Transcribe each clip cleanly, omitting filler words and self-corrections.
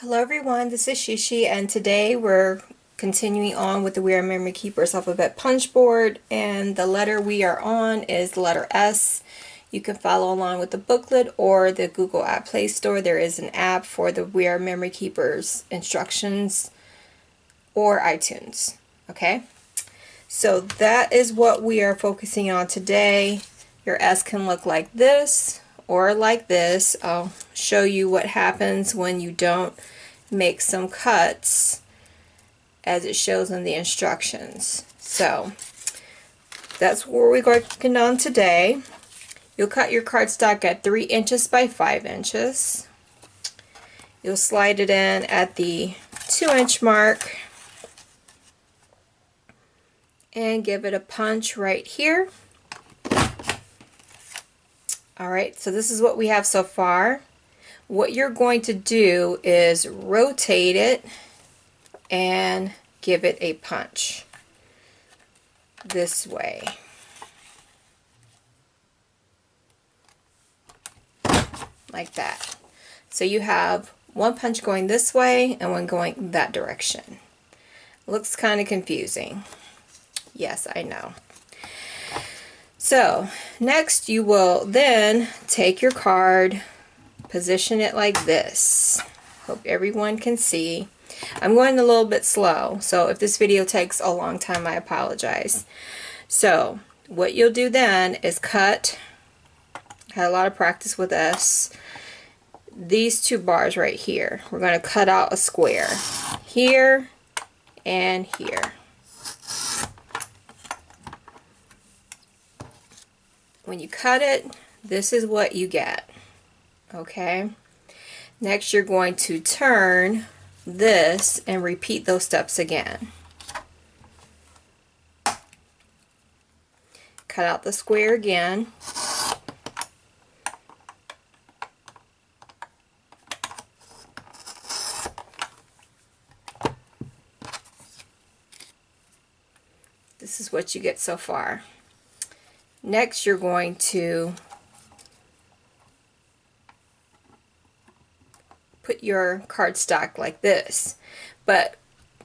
Hello everyone, this is Sheshe, and today we're continuing on with the We Are Memory Keepers alphabet punch board, and the letter we are on is the letter S. You can follow along with the booklet or the Google App Play Store. There is an app for the We Are Memory Keepers instructions, or iTunes. Okay, so that is what we are focusing on today. Your S can look like this or like this. I'll show you what happens when you don't make some cuts as it shows in the instructions. So that's what we're working on today. You'll cut your cardstock at 3 inches by 5 inches. You'll slide it in at the 2-inch mark and give it a punch right here. Alright, so this is what we have so far. What you're going to do is rotate it and give it a punch this way. Like that. So you have one punch going this way and one going that direction. Looks kind of confusing. Yes, I know. So next you will then take your card, position it like this. Hope everyone can see. I'm going a little bit slow, so if this video takes a long time, I apologize. So what you'll do then is cut. Had a lot of practice with this. These two bars right here. We're going to cut out a square here and here. When you cut it, this is what you get. Okay? Next, you're going to turn this and repeat those steps again. Cut out the square again. This is what you get so far. Next, you're going to put your cardstock like this, but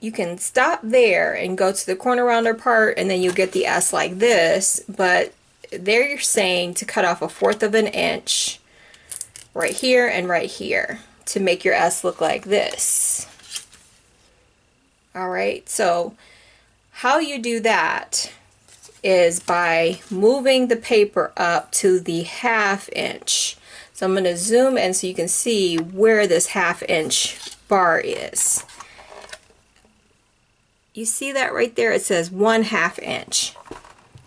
you can stop there and go to the corner rounder part, and then you'll get the S like this. But there you're saying to cut off 1/4 of an inch right here and right here to make your S look like this. Alright, so how you do that is by moving the paper up to the 1/2 inch. So I'm going to zoom in so you can see where this 1/2 inch bar is. You see that right there? It says 1/2 inch.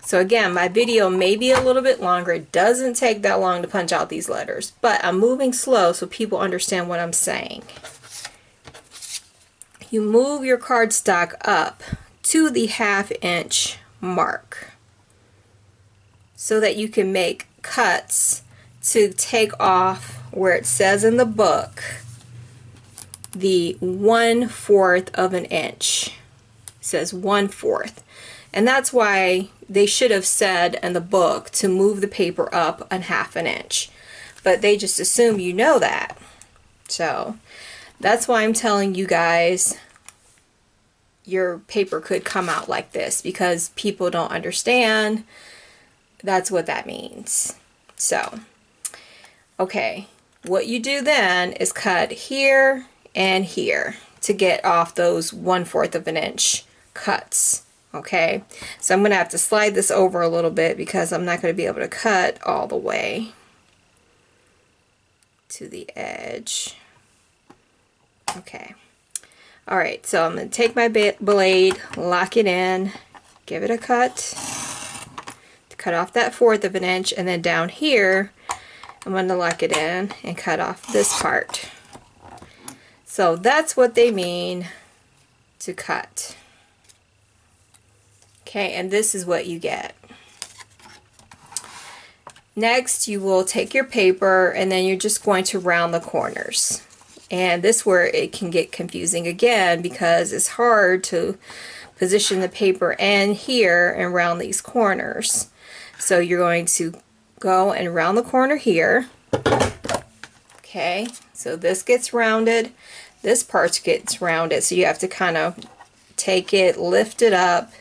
So again, my video may be a little bit longer. It doesn't take that long to punch out these letters, but I'm moving slow so people understand what I'm saying. You move your cardstock up to the 1/2 inch mark so that you can make cuts to take off where it says in the book the 1/4 of an inch. It says 1/4, and that's why they should have said in the book to move the paper up 1/2 an inch, but they just assume you know that. So that's why I'm telling you guys your paper could come out like this, because people don't understand. That's what that means. So okay, what you do then is cut here and here to get off those 1/4 of an inch cuts. Okay, so I'm going to have to slide this over a little bit because I'm not going to be able to cut all the way to the edge. Okay. Alright, so I'm going to take my blade, lock it in, give it a cut to cut off that 1/4 of an inch, and then down here I'm going to lock it in and cut off this part. So that's what they mean to cut. Okay, and this is what you get. Next, you will take your paper and then you're just going to round the corners. And this is where it can get confusing again, because it's hard to position the paper in here and round these corners. So you're going to go and round the corner here. Okay, so this gets rounded. this part gets rounded, so you have to kind of take it, lift it up,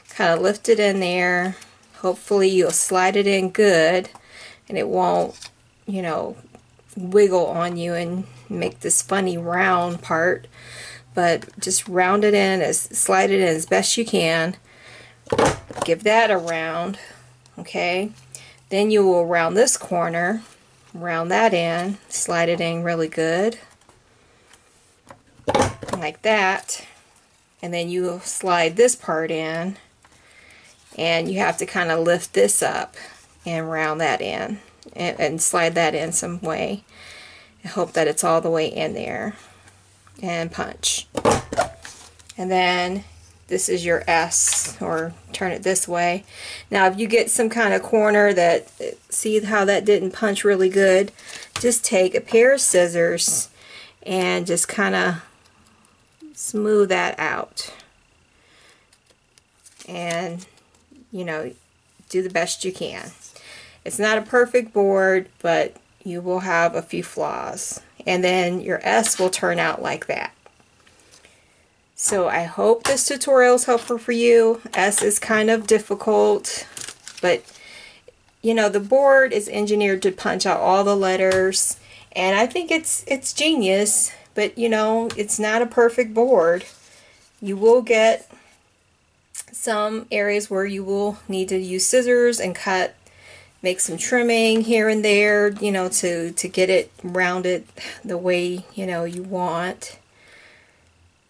kind of lift it in there. Hopefully you'll slide it in good and it won't, you know, wiggle on you and make this funny round part. But just round it in, slide it in as best you can. Give that a round, okay? Then you will round this corner, round that in, slide it in really good, like that. And then you will slide this part in, and you have to kind of lift this up and round that in, and slide that in some way. I hope that it's all the way in there, and punch. And then this is your S, or turn it this way. Now if you get some kind of corner that, see how that didn't punch really good, just take a pair of scissors and just kind of smooth that out. And, you know, do the best you can. It's not a perfect board, but you will have a few flaws. And then your S will turn out like that. So I hope this tutorial is helpful for you. S is kind of difficult, but you know, the board is engineered to punch out all the letters, and I think it's genius, but you know, it's not a perfect board. You will get some areas where you will need to use scissors and cut, make some trimming here and there, you know, to get it rounded the way, you know, you want.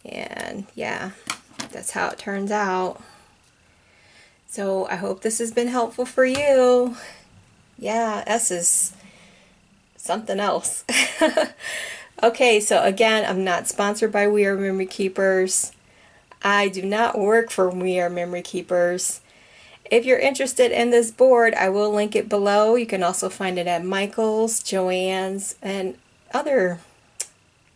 And yeah, that's how it turns out. So I hope this has been helpful for you. Yeah, S is something else. Okay, so again, I'm not sponsored by We Are Memory Keepers. I do not work for We Are Memory Keepers. If you're interested in this board, I will link it below. You can also find it at Michael's, Joann's, and other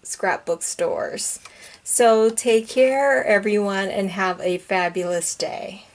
scrapbook stores. So take care, everyone, and have a fabulous day.